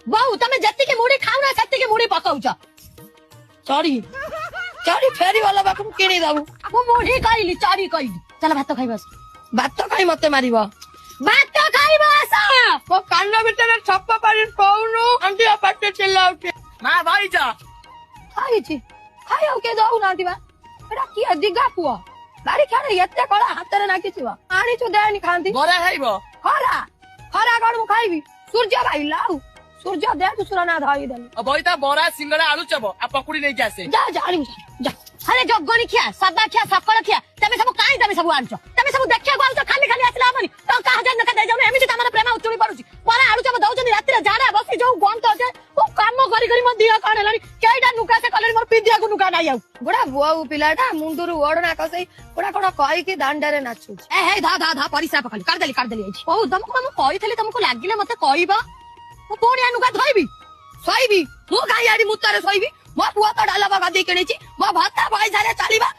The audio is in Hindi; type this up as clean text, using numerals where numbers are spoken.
बहु तमे जत्तिके मुड़ी खाउ ना सत्तिके मुड़ी पकाउछ चरी चरी फेरी वाला बाकु किनी दबु मु मुड़ी खाइली चरी खाइली चल भात खाइबस भात खाइ मते मारिबो भात खाइबस ओ कान्ना भितर छप्पा पारी कोउनु आंटी अपटे चिल्लाउते मां भाई जा खाइछि खाइओ के जाउ नांटी बा एटा की दिगा पुआ बारी खाने एते कला हातरे नाकिछिबा आनी छु देनी खांती बरा खाइबो खरा खरा गण मु खाइबी सूर्य भाई लाउ सूर्य दे दुसरा ना धाई दे बइता बरा सिंगड़ा आलू चबो आ पकुड़ी नहीं आसे जा जा आनी जा अरे जगनी खिया सबा खिया सकल खिया तमे सब काई तमे सब आनछ तमे सब देखिया को आनछ खाली खाली आसला हमनी तो कहा जन नका दे जाऊ एमिति तमरा प्रेम उचुली पडुची बरा आलू चबा दउचनी राती रे जाडा बसी जो गंत जे ओ काम करी करी म दिया काण लानी केइडा नुका से कलरी मोर पिदिया को नुका नाही आउ गोडा बुआउ पिलाटा मुंडुरु ओडना कसै गोडा कोडा कहि के दांडरे नाचु ए हे धा धा धा परिसा पखली कर देली आइछि ओ तुमको म कहिथले तुमको लागिले मते कहिबा ओ कोणी नुका धइबी सइबी मु गाई आडी मुत्तारे सइबी मो पुआ तो डाला बागा दे केनेछि मो भाता भाई सारे चलीबा